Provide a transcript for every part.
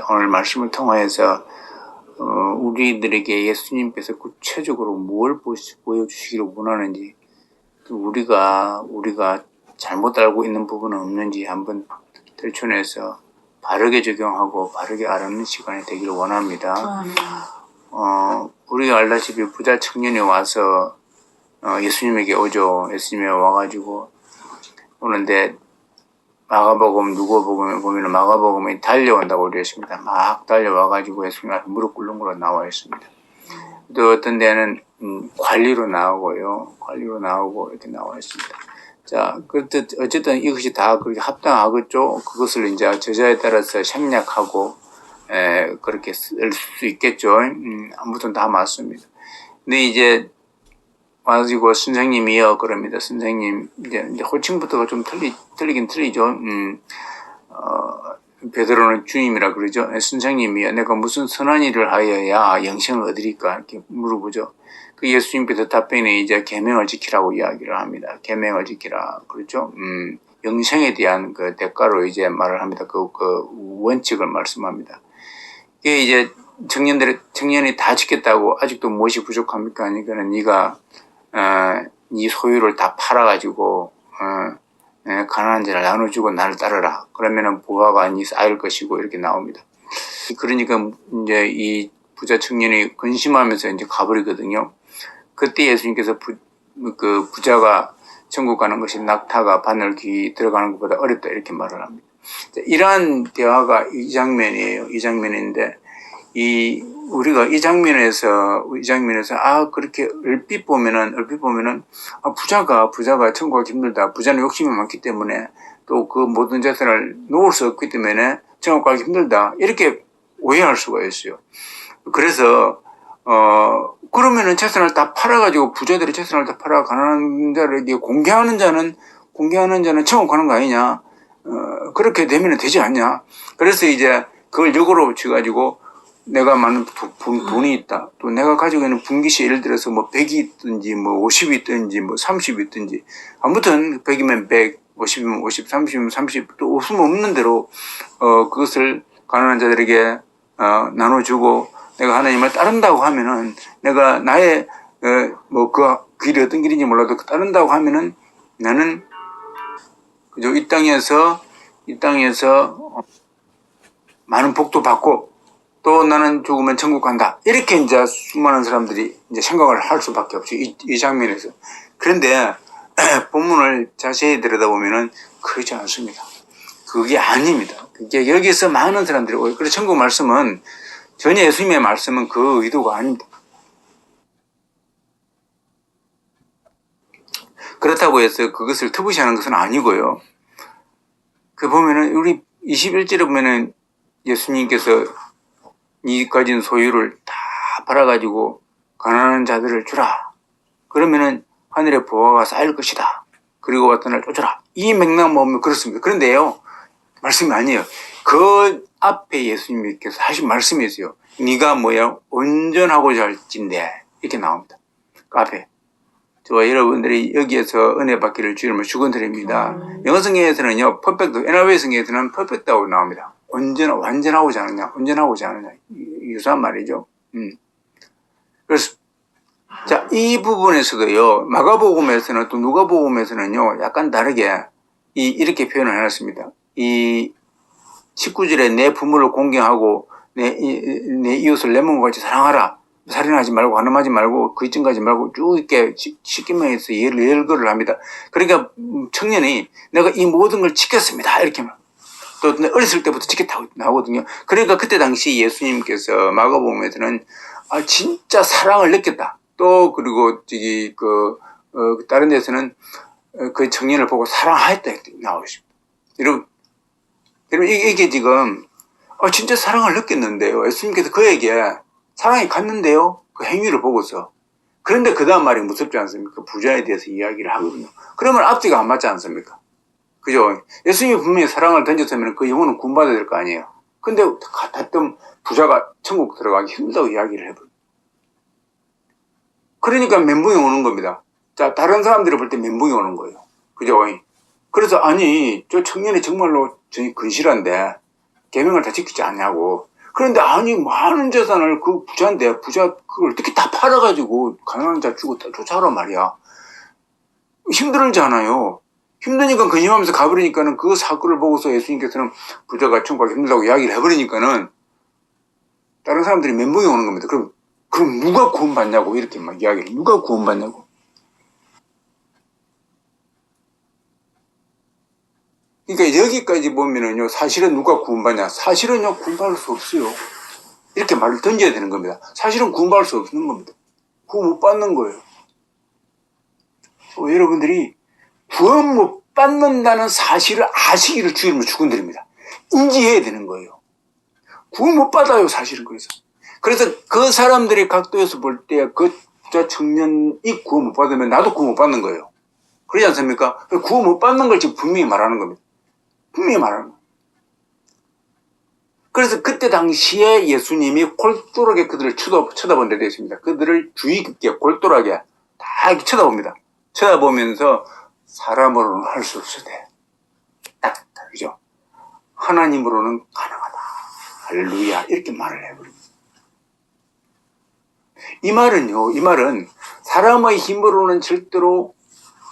오늘 말씀을 통하여서 우리들에게 예수님께서 구체적으로 뭘 보여주시기를 원하는지, 또 우리가 잘못 알고 있는 부분은 없는지 한번 들춰내서 바르게 적용하고 바르게 알아내는 시간이 되기를 원합니다. 우리가 알다시피 부자 청년이 와서 예수님에게 오죠. 예수님에 와가지고 오는데 마가복음 누구복음에 보면 마가복음에 달려온다고 되어 있습니다. 막 달려와가지고 예수님 앞에 무릎 꿇는 걸로 나와 있습니다. 또 어떤 데는 관리로 나오고요. 관리로 나오고 이렇게 나와 있습니다. 자, 그렇듯 어쨌든 이것이 다 그렇게 합당하겠죠. 그것을 이제 저자에 따라서 생략하고 그렇게 쓸 수 있겠죠. 아무튼 다 맞습니다. 근데 이제 와가지고 선생님이요 그럽니다. 선생님 이제 호칭부터가 좀 틀리긴 틀리죠. 베드로는 주님이라 그러죠. 선생님이요, 내가 무슨 선한 일을 하여야 영생을 얻으리까 이렇게 물어보죠. 그 예수님께서 답변에 이제 계명을 지키라고 이야기를 합니다. 계명을 지키라 그렇죠. 영생에 대한 그 대가로 이제 말을 합니다. 그 원칙을 말씀합니다. 이게 이제 청년이 다 지켰다고 아직도 무엇이 부족합니까? 그러니까 네가 네 소유를 다 팔아가지고 가난한 자를 나눠주고 나를 따르라. 그러면은 보화가 네 쌓일 것이고 이렇게 나옵니다. 그러니까 이제 이 부자 청년이 근심하면서 이제 가버리거든요. 그때 예수님께서 그 부자가 천국 가는 것이 낙타가 바늘 귀 들어가는 것보다 어렵다 이렇게 말을 합니다. 이러한 대화가 이 장면이에요. 이 장면인데 우리가 이 장면에서 그렇게 얼핏 보면은 부자가 천국 가기 힘들다. 부자는 욕심이 많기 때문에 또 그 모든 재산을 놓을 수 없기 때문에 천국 가기 힘들다. 이렇게 오해할 수가 있어요. 그래서 그러면은 재산을 다 팔아가지고 부자들의 재산을 다 팔아 가난한 자를 공개하는 자는 천국 가는 거 아니냐? 그렇게 되면 되지 않냐? 그래서 이제 그걸 역으로 붙여가지고 내가 많은 돈이 있다. 또 내가 가지고 있는 분기시 예를 들어서 뭐 100이 있든지 뭐 50이 있든지 뭐 30이 있든지 아무튼 100이면 100, 50이면 50, 30이면 30, 또 없으면 없는 대로 그것을 가난한 자들에게 나눠주고 내가 하나님을 따른다고 하면은 내가 나의 뭐 그 길이 어떤 길인지 몰라도 따른다고 하면은 나는 그죠 이 땅에서 많은 복도 받고 또 나는 죽으면 천국 간다. 이렇게 이제 수많은 사람들이 이제 생각을 할 수밖에 없죠. 이 장면에서. 그런데 본문을 자세히 들여다보면은 그러지 않습니다. 그게 아닙니다. 그게 여기서 많은 사람들이 그래서 천국 말씀은 전혀 예수님의 말씀은 그 의도가 아닙니다. 그렇다고 해서 그것을 터부시하는 것은 아니고요. 그 보면은 우리 21절에 보면은 예수님께서 네 가진 소유를 다 팔아가지고 가난한 자들을 주라. 그러면은 하늘의 보화가 쌓일 것이다. 그리고 왔던 날 쫓아라. 이 맥락만 보면 그렇습니다. 그런데요, 말씀이 아니에요. 그 앞에 예수님께서 하신 말씀이 있어요. 네가 온전하고자 할진대. 이렇게 나옵니다. 그 앞에. 저와 여러분들이 여기에서 은혜 받기를 주님을 축원드립니다. 영어 성경에서는요, 퍼펙트, NIV 성경에서는 퍼펙트하고 나옵니다. 완전하고자 하느냐. 유사한 말이죠. 그래서, 자, 이 부분에서도요, 마가복음에서는 또 누가복음에서는요, 약간 다르게 이렇게 표현을 해놨습니다. 이 19절에 내 부모를 공경하고 내 이웃을 내 몸과 같이 사랑하라. 살인하지 말고, 간음하지 말고, 거짓증가지 말고, 쭉 이렇게 십계명에서 예를거를 합니다. 그러니까 청년이 내가 이 모든 걸 지켰습니다. 이렇게 말. 또 어렸을 때부터 지켰다고 나오거든요. 그러니까 그때 당시 예수님께서 마가복음에서는 진짜 사랑을 느꼈다. 또 그리고 다른 데서는 그 청년을 보고 사랑하였다 이렇게 나오고 있습니다. 여러분 이게 지금 진짜 사랑을 느꼈는데요. 예수님께서 그에게 사랑이 갔는데요. 그 행위를 보고서. 그런데 그 다음 말이 무섭지 않습니까? 부자에 대해서 이야기를 하거든요. 그러면 앞뒤가 안 맞지 않습니까? 그죠? 예수님이 분명히 사랑을 던졌으면 그 영혼은 구원받아야 될 거 아니에요. 근데 같았던 부자가 천국 들어가기 힘들다고 이야기를 해버려요. 그러니까 멘붕이 오는 겁니다. 자, 다른 사람들이 볼 때 멘붕이 오는 거예요. 그죠? 그래서 저 청년이 정말로 근실한데 계명을 다 지키지 않냐고. 그런데 아니 많은 재산을 그 부자인데 부자 그걸 어떻게 다 팔아가지고 가난한 자 주고 쫓아오란 말이야. 힘들잖아요. 힘드니까 근심하면서 가버리니까는 그 사건을 보고서 예수님께서는 부자가 천국 가기 힘들다고 이야기를 해버리니까는 다른 사람들이 멘붕이 오는 겁니다. 그럼 누가 구원받냐고 이렇게 막 이야기를 누가 구원받냐고. 그러니까 여기까지 보면은요 사실은 누가 구원받냐 사실은요 구원받을 수 없어요. 이렇게 말을 던져야 되는 겁니다. 사실은 구원받을 수 없는 겁니다. 구원 못 받는 거예요. 여러분들이 구원 못 받는다는 사실을 아시기를 주의 이름으로 축원드립니다. 인지해야 되는 거예요. 구원 못 받아요 사실은. 그래서 그 사람들이 각도에서 볼 때 그 부자 청년이 구원 못 받으면 나도 구원 못 받는 거예요. 그러지 않습니까? 구원 못 받는 걸 지금 분명히 말하는 겁니다. 분명히 말하는 거예요. 그래서 그때 당시에 예수님이 골똘하게 그들을 쳐다본 데 되어 있습니다. 그들을 주의 깊게 골똘하게 다 이렇게 쳐다봅니다. 쳐다보면서 사람으로는 할 수 없으되 딱 그죠? 하나님으로는 가능하다. 할렐루야 이렇게 말을 해버립니다. 이 말은 사람의 힘으로는 절대로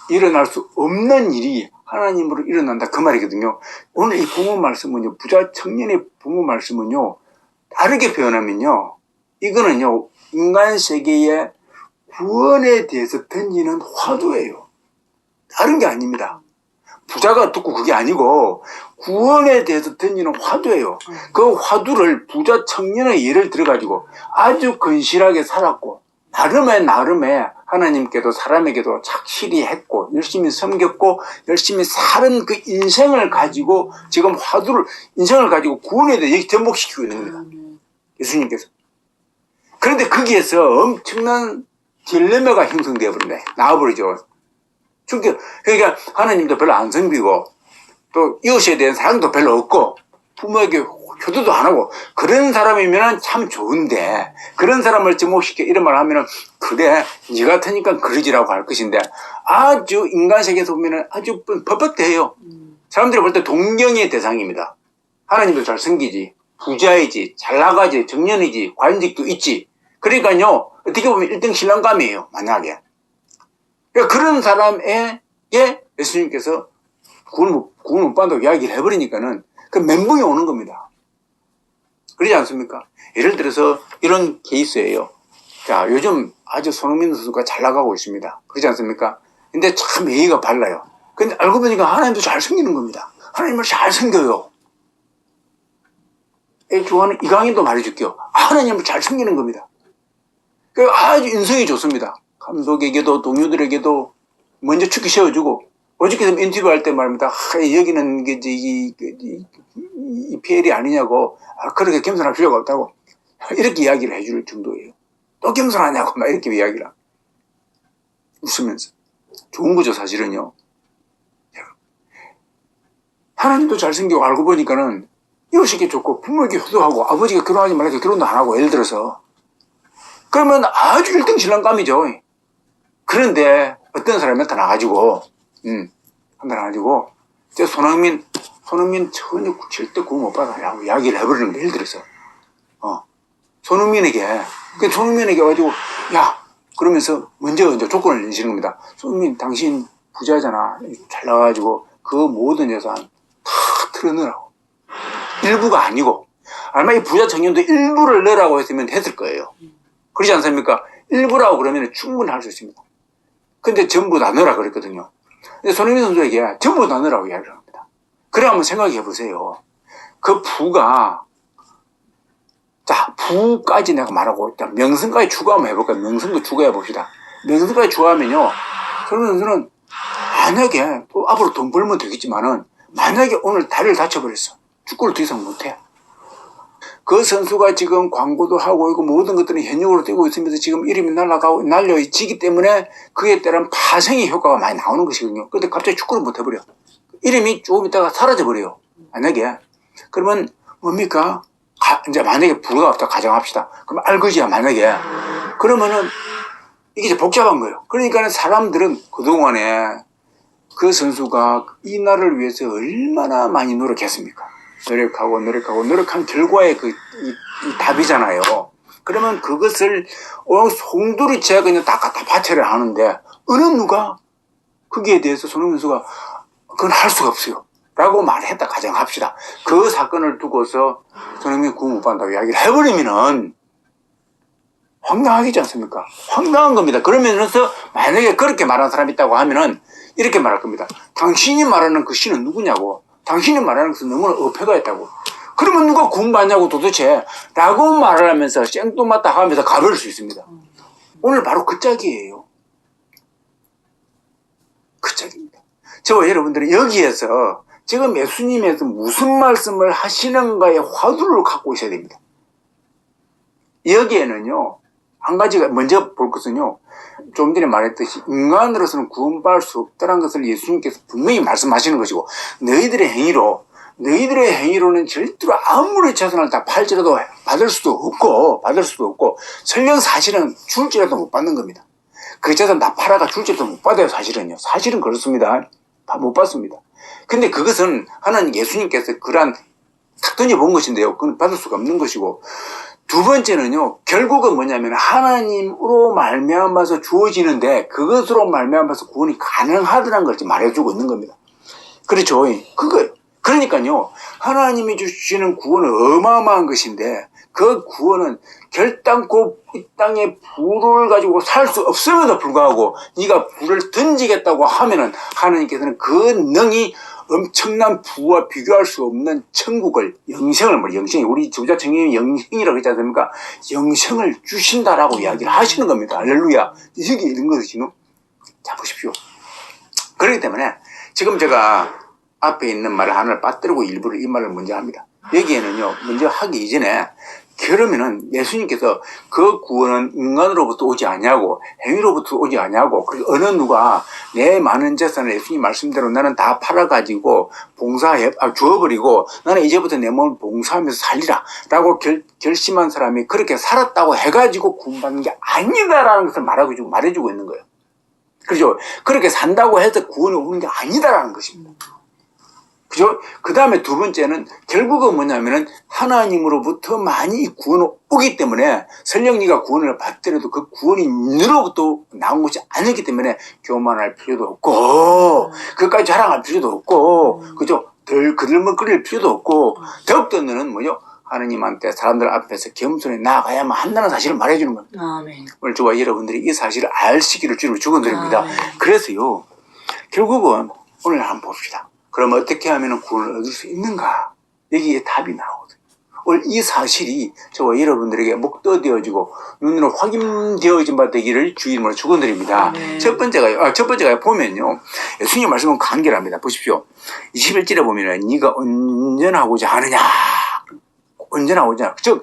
일어날 수 없는 일이 하나님으로 일어난다 그 말이거든요. 오늘 이 부모 말씀은요 부자 청년의 부모 말씀은요 다르게 표현하면요 이거는요 인간 세계의 구원에 대해서 던지는 화두예요. 다른 게 아닙니다. 부자가 듣고 그게 아니고 구원에 대해서 던지는 화두예요. 그 화두를 부자 청년의 예를 들어가지고 아주 건실하게 살았고 나름의 하나님께도 사람에게도 착실히 했고 열심히 섬겼고 열심히 사는 그 인생을 가지고 지금 인생을 가지고 구원에 대해 여기 접목시키고 있는 겁니다. 예수님께서. 그런데 거기에서 엄청난 딜레마가 형성되어 버린다. 나와버리죠. 그러니까 하나님도 별로 안 섬기고 또 이웃에 대한 사랑도 별로 없고 부모에게 효도도 안 하고 그런 사람이면 참 좋은데 그런 사람을 접목시켜 이런 말 하면은 그래 니 같으니까 그러지라고 할 것인데 아주 인간 세계에서 보면은 아주 뻣뻣해요. 사람들이 볼 때 동경의 대상입니다. 하나님도 잘 섬기지 부자이지 잘 나가지 정년이지 관직도 있지 그러니까요 어떻게 보면 1등 신랑감이에요. 만약에 그러니까 그런 사람에게 예수님께서 구원 못 받는다고 이야기를 해버리니까는 그 멘붕이 오는 겁니다. 그러지 않습니까? 예를 들어서 이런 케이스예요. 자, 요즘 아주 손흥민 선수가 잘 나가고 있습니다. 그러지 않습니까? 근데 참 예의가 발라요. 근데 알고 보니까 하나님도 잘 섬기는 겁니다. 하나님을 잘 섬겨요. 좋아하는 이강인도 말해줄게요. 하나님을 잘 섬기는 겁니다. 아주 인성이 좋습니다. 감독에게도 동료들에게도 먼저 축기 세워주고 어저께도 인터뷰할 때 말입니다. 여기는 이 PL이 아니냐고 그렇게 겸손할 필요가 없다고 이렇게 이야기를 해줄 정도예요. 또 겸손하냐고 막 이렇게 이야기를 웃으면서 좋은 거죠 사실은요. 하나님도 잘생기고 알고 보니까는 이웃에게 좋고 부모에게 효도하고 아버지가 결혼하지 말라니까 결혼도 안 하고 예를 들어서 그러면 아주 1등 신랑감이죠. 그런데 어떤 사람이 나타나가지고 손흥민 전혀 절대 구원 못 받아라고 이야기를 해버리는 거 예를 들어서 손흥민에게 가지고 야 그러면서 먼저 조건을 내시는 겁니다. 손흥민 당신 부자잖아 잘 나가가지고 그 모든 예산 다 틀어넣으라고 일부가 아니고 아마 이 부자 청년도 일부를 넣으라고 했으면 했을 거예요. 그렇지 않습니까? 일부라고 그러면 충분히 할 수 있습니다. 근데 전부 다 넣으라 그랬거든요. 근데 손흥민 선수에게 전부 다 넣으라고 이야기를 합니다. 그래 한번 생각해 보세요. 그 부가 자 부까지 내가 말하고 일단 명성까지 추가하면 해볼까요? 명성도 추가해 봅시다. 명성까지 추가하면요 손흥민 선수는 만약에 또 앞으로 돈 벌면 되겠지만은 만약에 오늘 다리를 다쳐버렸어. 축구를 더 이상 못해. 그 선수가 지금 광고도 하고 있고 모든 것들은 현역으로 뛰고 있으면서 지금 이름이 날려지기 때문에 그에 따른 파생의 효과가 많이 나오는 것이거든요. 그런데 갑자기 축구를 못 해버려. 이름이 조금 있다가 사라져버려요. 만약에. 그러면 뭡니까? 이제 만약에 부가 없다 가정합시다. 그럼 알거지야 만약에. 그러면은 이게 이제 복잡한 거예요. 그러니까 사람들은 그동안에 그 선수가 이 나라를 위해서 얼마나 많이 노력했습니까? 노력한 결과의 이 답이잖아요. 그러면 그것을 송두리째 그냥 다 갖다 바쳐야 하는데 어느 누가 거기에 대해서 손흥민 선수가 그건 할 수가 없어요 라고 말했다 가정합시다. 그 사건을 두고서 손흥민 구원 못 받는다고 이야기를 해버리면은 황당하겠지 않습니까? 황당한 겁니다. 그러면서 만약에 그렇게 말하는 사람이 있다고 하면은 이렇게 말할 겁니다. 당신이 말하는 그 신은 누구냐고. 당신이 말하는 것은 너무나 어폐가 있다고. 그러면 누가 구원받냐고 도대체 라고 말을 하면서 생뚱맞다 하면서 가버릴 수 있습니다. 오늘 바로 그 짝이에요. 그 짝입니다. 저와 여러분들은 여기에서 지금 예수님에서 무슨 말씀을 하시는가의 화두를 갖고 있어야 됩니다. 여기에는요, 한 가지가 먼저 볼 것은요, 좀 전에 말했듯이 인간으로서는 구원받을 수 없다는 것을 예수님께서 분명히 말씀하시는 것이고, 너희들의 행위로는 절대로 아무리 최선을 다 팔지라도 받을 수도 없고 설령 사실은 줄지라도 못 받는 겁니다. 그 재산 다 팔아가 줄지라도 못 받아요. 사실은 그렇습니다. 못 받습니다. 근데 그것은 하나님 예수님께서 그러한 탁 던져본 것인데요, 그건 받을 수가 없는 것이고, 두 번째는요, 결국은 뭐냐면 하나님으로 말미암아서 주어지는데 그것으로 말미암아서 구원이 가능하다는 걸 말해주고 있는 겁니다. 그렇죠. 그러니까요, 하나님이 주시는 구원은 어마어마한 것인데 그 구원은 결단코 이 땅에 불을 가지고 살 수 없음에도 불구하고 네가 불을 던지겠다고 하면은 하나님께서는 그 능히 엄청난 부와 비교할 수 없는 천국을, 영생이 우리 주자 청년이 영생이라고 했지 않습니까? 영생을 주신다라고 이야기를 하시는 겁니다. 할렐루야. 이게 이런 것이죠. 자, 보십시오. 그렇기 때문에 지금 제가 앞에 있는 말을 하나를 빠뜨리고 일부러 이 말을 먼저 합니다. 여기에는요, 먼저 하기 이전에 그러면은 예수님께서 그 구원은 인간으로부터 오지 아니하고 행위로부터 오지 아니하고, 그리고 어느 누가 내 많은 재산을 예수님 말씀대로 나는 다 팔아가지고 주어버리고 나는 이제부터 내 몸을 봉사하면서 살리라 라고 결심한 사람이 그렇게 살았다고 해가지고 구원받는 게 아니다라는 것을 말해주고 있는 거예요. 그렇죠? 그렇게 산다고 해서 구원이 오는 게 아니다라는 것입니다. 그죠? 그 다음에 두 번째는 결국은 뭐냐면은 하나님으로부터 많이 구원이 오기 때문에 설령 네가 구원을 받더라도 그 구원이 너로부터 나온 것이 아니기 때문에 교만할 필요도 없고 그것까지 자랑할 필요도 없고 그죠? 그들먹거릴 필요도 없고 더욱더 너는 뭐요? 하나님한테 사람들 앞에서 겸손히 나아가야만 한다는 사실을 말해주는 겁니다. 아멘. 오늘 저와 여러분들이 이 사실을 알시기를 주님을 축원드립니다. 그래서요, 결국은 오늘 한번 봅시다. 그럼 어떻게 하면 구원을 얻을 수 있는가? 여기에 답이 나오거든요. 오늘 이 사실이 저와 여러분들에게 목도되어지고 눈으로 확인되어진 바 되기를 주 이름으로 축원드립니다. 첫 번째가 보면요, 예수님 말씀은 간결합니다. 보십시오. 21절에 보면은 네가 온전하고자 하느냐, 즉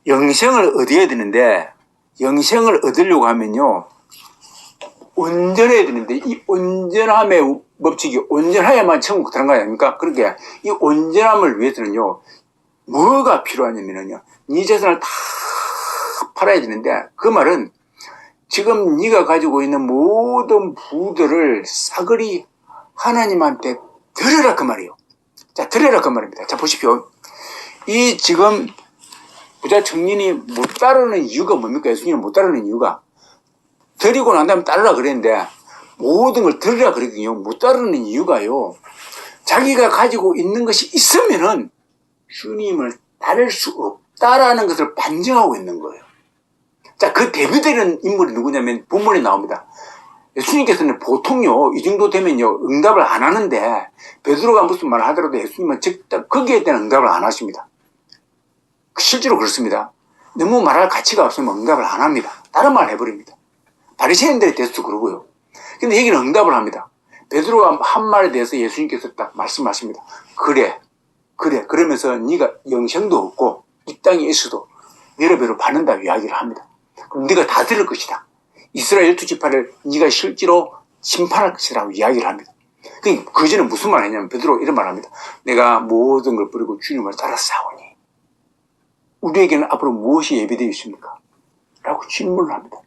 영생을 얻어야 되는데, 영생을 얻으려고 하면요 온전해야 되는데, 이 온전함의 법칙이 온전해야만 천국 들어간 거 아닙니까? 그러니까 이 온전함을 위해서는요, 뭐가 필요하냐면요, 네 재산을 다 팔아야 되는데, 그 말은 지금 네가 가지고 있는 모든 부들을 싸그리 하나님한테 드려라 그 말이에요. 자, 드려라 그 말입니다. 자, 보십시오. 이 지금 부자 청년이 못 따르는 이유가 뭡니까? 예수님을 못 따르는 이유가, 드리고 난 다음에 따르라 그랬는데 모든 걸 드리라 그랬거든요. 못 따르는 이유가요, 자기가 가지고 있는 것이 있으면은 주님을 따를 수 없다라는 것을 반증하고 있는 거예요. 자, 그 대표되는 인물이 누구냐면 본문에 나옵니다. 예수님께서는 보통요, 이 정도 되면요, 응답을 안 하는데, 베드로가 무슨 말을 하더라도 예수님은 즉각 거기에 대한 응답을 안 하십니다. 실제로 그렇습니다. 너무 말할 가치가 없으면 응답을 안 합니다. 다른 말 해버립니다. 바리새인들에 대해서도 그러고요. 근데 여기는 응답을 합니다. 베드로가 한 말에 대해서 예수님께서 딱 말씀하십니다. 그래. 그러면서 네가 영생도 없고 이 땅에 있어도 여러 배로 받는다 이야기를 합니다. 그럼 네가 다 들을 것이다. 이스라엘 12지파를 네가 실제로 심판할 것이라고 이야기를 합니다. 그 전에 무슨 말 했냐면 베드로가 이런 말 합니다. 내가 모든 걸 버리고 주님을 따라 싸우니 우리에게는 앞으로 무엇이 예비되어 있습니까? 라고 질문을 합니다.